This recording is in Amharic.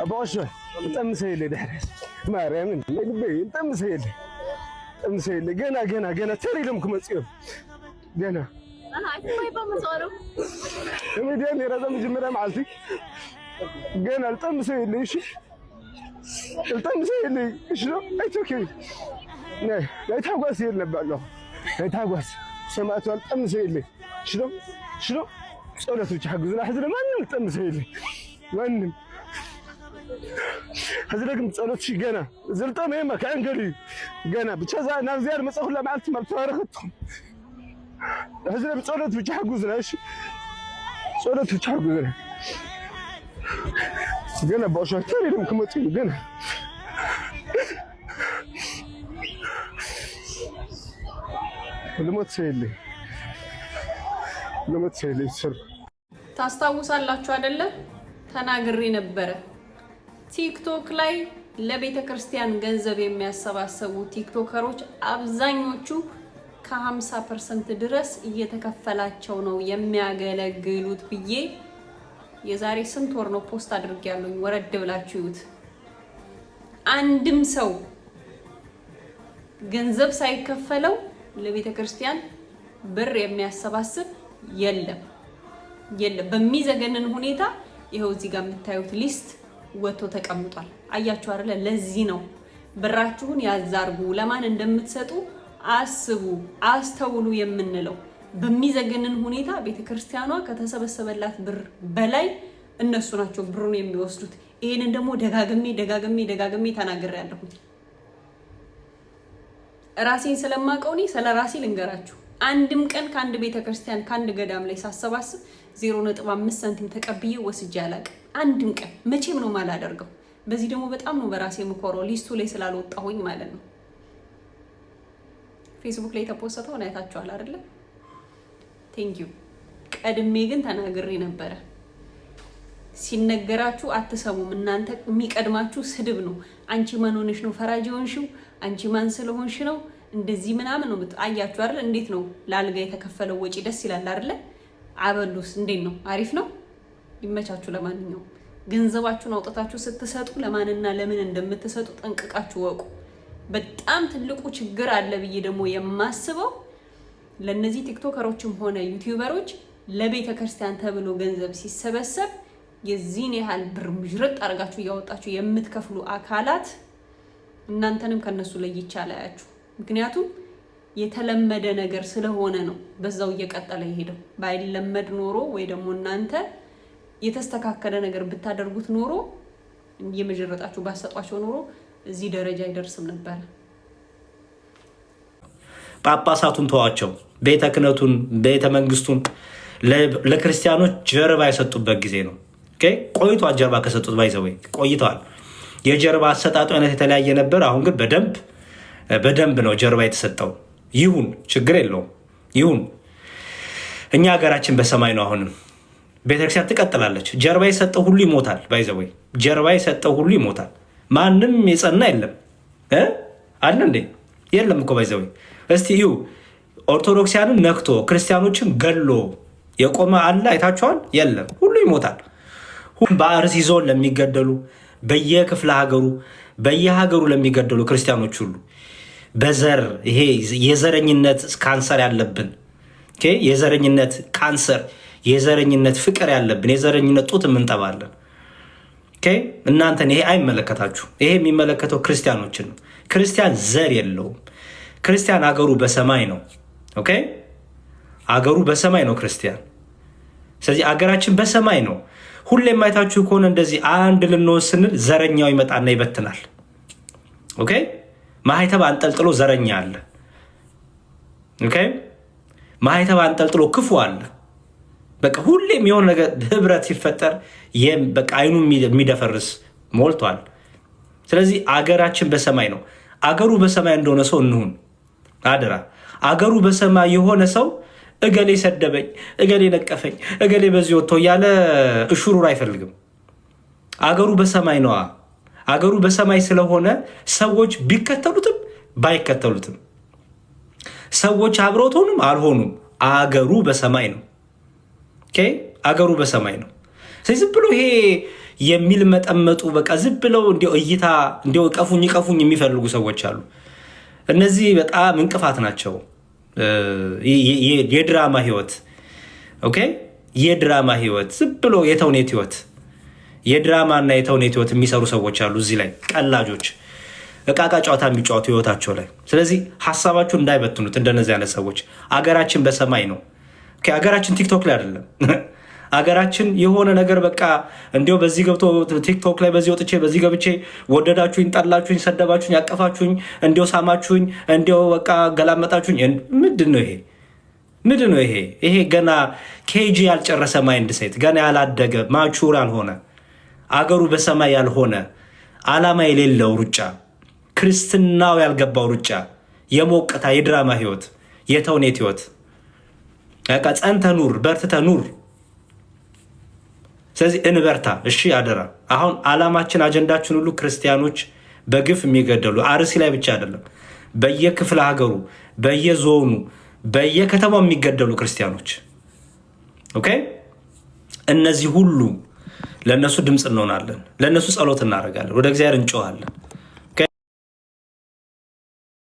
أبوشه تمسيل دحرس مريم نبي تمسيل تمسيل جنا تري لهم كمسيو جنا أنا عايز ما يبغى مصارو ميدياني رزم جمرة معلتي جنا تمسيل ليش تمسيل شنو أيتوكي لا يتحوس يلنبأ له لا يتحوس سمعت تمسيل شنو صورته حقزنا حزنا ما نلتمسيل وين هذلكم تصلت شي جنا زلطه مهمه كان قالي جنا بتشزا نازيار مصخ لا معلت ما تفارختهم هذل بتصلت بتحجزنا ايش صلت بتحجزنا جنا بوشا تري لهم كمتي جنا لما تسيلي سر ታስታውሳላችሁ አይደለ ተናግሬ ነበር ቲክቶክ ላይ ለቤተ ክርስቲያን ገንዘብ የሚያሰባስቡ ቲክቶከሮች አብዛኞቹ ከ50% ድረስ እየተከፈላቸው ነው የሚያገለግሉት ብዬ የዛሬ ስንት ወር ነው ፖስት አድርጌያለሁ ወረድ ብላችሁት አንድም ሰው ገንዘብ ሳይከፈለው ለቤተ ክርስቲያን ብር የሚያሰባስብ የለም በሚዘገነን ሁኔታ ይሄው እዚህ ጋር የምታዩት ሊስት ወጥቶ ተቀምጧል አያችሁ አይደለ ለዚህ ነው ብራችሁን ያዛርጉ ለማን እንደምትሰጡ አስቡ አስተውሉ የምንለው በሚዘገነን ሁኔታ ቤተክርስቲያኗ ከተሰበሰበላት ብር በላይ እነሱ ናቸው ብሩን የሚወስዱት ይሄንን ደግሞ ደጋግሜ ተናግሬያለሁ ራሴን ስለማቀውኒ ስለራሴ ልንገራችሁ አንድም ቀን ካንድ ቤተክርስቲያን ካንድ ገዳም ላይ ሳሰባስብ 0.5 ሳንቲም ተቀብዬ ወስጄ አላውቅም አንድም ቀን መቼም ነው ማላደርገው በዚህ ደግሞ በጣም ነው በራሴ ምኮሮ ሊስቱ ላይ ስላልወጣሁኝ ማለት ነው ፌስቡክ ላይ ተፖስተው አይታችኋል አይደል ቴንክ ዩ ቀድሜ ግን ተናግሬ ነበር ሲነገራችሁ አትሰሙም እናንተ የሚቀድማችሁ ስድብ ነው አንቺ ማን ሆነሽ ነው ፈራጅ ሆንሽው አንቺ ማን ስለሆንሽ ነው እንደዚህ ምናምን ነው አያችሁ አይደል እንዴት ነው ላልጋ የተከፈለው ወጪ ደስ ይላል አይደል አበሉስ እንዴት ነው አሪፍ ነው ይመቻችሁ ለማንኛውም ገንዘባችሁን አውጣታችሁ ስትሰጡ ለማንና ለምን እንደምትሰጡ ጠንቅቃችሁ ወቁ በጣም ትልቁ ችግር አለ ብዬ ደግሞ የማስበው ለነዚህ ቲክቶከሮችም ሆነ ዩቲዩበሮች ለቤተ ክርስቲያን ተብሎ ገንዘብ ሲሰበሰብ የዚህን ያህል ብር ምጅርጥ አርጋችሁ ያወጣችሁ የምትከፍሉ አካላት እናንተንም ከነሱ ላይ ይቻላያችሁ ምክንያቱም የተለመደ ነገር ስለሆነ ነው በዛው እየቀጠለ ይሄደው ባይለመድ ኖሮ ወይ ደግሞ እናንተ የተስተካከለ ነገር ብታደርጉት ኖሮ የመጀረጣችሁ ባሰጧቸው ኖሮ እዚህ ደረጃ ይደርስም ነበር ጳጳሳቱን ተዋቸው ቤተ ክህነቱን ቤተ መንግስቱን ለክርስቲያኖች ጀርባ የሰጡበት ጊዜ ነው ኦኬ ቆይቷል ጀርባ ከሰጡት ባይዘው ቆይቷል የጀርባ አሰጣጡ አይነት የተለያየ ነበር አሁን ግን በደንብ ነው ጀርባ የተሰጠው ይሁን ችግር የለውም ይሁን እኛ ሀገራችን በሰማይ ነው አሁንም ቤተክርስቲያን ትቀጥላለች ጀርባ የሰጠው ሁሉ ይሞታል ባይዘው ጀርባ የሰጠው ሁሉ ይሞታል ማንንም የጸና የለም አለ እንዴ የለም እኮ ባይዘው እስቲ እዩ ኦርቶዶክሳንን ነክቶ ክርስቲያኖችን ገሎ የቆመ አለ አይታችኋል የለም ሁሉ ይሞታል ሁሉ በአርሲ ዞን ለሚገደሉ በየክፍለ ሀገሩ ለሚገደሉ ክርስቲያኖች ሁሉ በዘር ይሄ የዘረኝነት ካንሰር ያለብን ኦኬ የዘረኝነት ካንሰር የዘረኝነት ፍቅር ያለብን የዘረኝነት ጡት ምንጠባለን ኦኬ እናንተን ይሄ አይመለከታችሁ ይሄ የሚመለከተው ክርስቲያኖችን ነው ክርስቲያን ዘር የለውም ክርስቲያን አገሩ በሰማይ ነው ኦኬ አገሩ በሰማይ ነው ክርስቲያን ስለዚህ አገራችን በሰማይ ነው ሁሌም አይታችሁ ከሆነ እንደዚህ አንድ ልንወስንል ዘረኛው ይመጣና ይበትናል ኦኬ ማህተብ አንጠልጥሎ ዘረኛ አለ ኦኬ ማህተብ አንጠልጥሎ ክፉ አለ በቃ ሁሌም የሆነ ነገር ህብረት ሲፈጠር በቃ አይኑ የሚደፈርስ ሞልቷል ስለዚህ አገራችን በሰማይ ነው አገሩ በሰማይ እንደሆነ ሰው እንሁን አደራ አገሩ በሰማይ የሆነ ሰው እገሌ ሰደበኝ እገሌ ነቀፈኝ እገሌ በዚህ ወጥቶ ያለ እሹሩር አይፈልግም አገሩ በሰማይ ነው አገሩ በሰማይ ስለሆነ ሰዎች ቢከተሉትም ባይከተሉትም ሰዎች አብረውም አልሆኑም አገሩ በሰማይ ነው ኦኬ አገሩ በሰማይ ነው ስለዚህ ብሎ ይሄ የሚል መጠመጡ በቃ ዝም ብለው እንዲው እይታ እንዲው ቀፉኝ የሚፈልጉ ሰዎች አሉ። እነዚህ በጣም እንቅፋት ናቸው። የድራማ ህይወት ኦኬ፣ የድራማ ህይወት ዝም ብሎ የተውኔት ህይወት፣ የድራማና የተውኔት ህይወት የሚሰሩ ሰዎች አሉ። እዚህ ላይ ቀላጆች እቃቃ ጨዋታ የሚጫወቱ ህይወታቸው ላይ። ስለዚህ ሀሳባችሁ እንዳይበትኑት እንደነዚህ አይነት ሰዎች። አገራችን በሰማይ ነው። አገራችን ቲክቶክ ላይ አይደለም። አገራችን የሆነ ነገር በቃ እንዲያው በዚህ ገብቶ ቲክቶክ ላይ በዚህ ወጥቼ በዚህ ገብቼ ወደዳችሁኝ፣ ጠላችሁኝ፣ ሰደባችሁኝ፣ ያቀፋችሁኝ፣ እንዲያው ሳማችሁኝ፣ እንዲያው በቃ ገላመጣችሁኝ። ምንድን ነው ይሄ? ምንድን ነው ይሄ? ይሄ ገና ኬጂ ያልጨረሰ ማይንድ ሴት፣ ገና ያላደገ ማቹር ያልሆነ አገሩ በሰማይ ያልሆነ ዓላማ የሌለው ሩጫ፣ ክርስትናው ያልገባው ሩጫ፣ የሞቀታ የድራማ ህይወት፣ የተውኔት ህይወት። በቃ ጸንተ ኑር፣ በርትተ ኑር። ስለዚህ እንበርታ እሺ፣ አደራ። አሁን ዓላማችን አጀንዳችን ሁሉ ክርስቲያኖች በግፍ የሚገደሉ አርሲ ላይ ብቻ አይደለም፣ በየክፍለ ሀገሩ፣ በየዞኑ፣ በየከተማው የሚገደሉ ክርስቲያኖች ኦኬ። እነዚህ ሁሉ ለእነሱ ድምፅ እንሆናለን፣ ለእነሱ ጸሎት እናደርጋለን፣ ወደ እግዚአብሔር እንጮሃለን።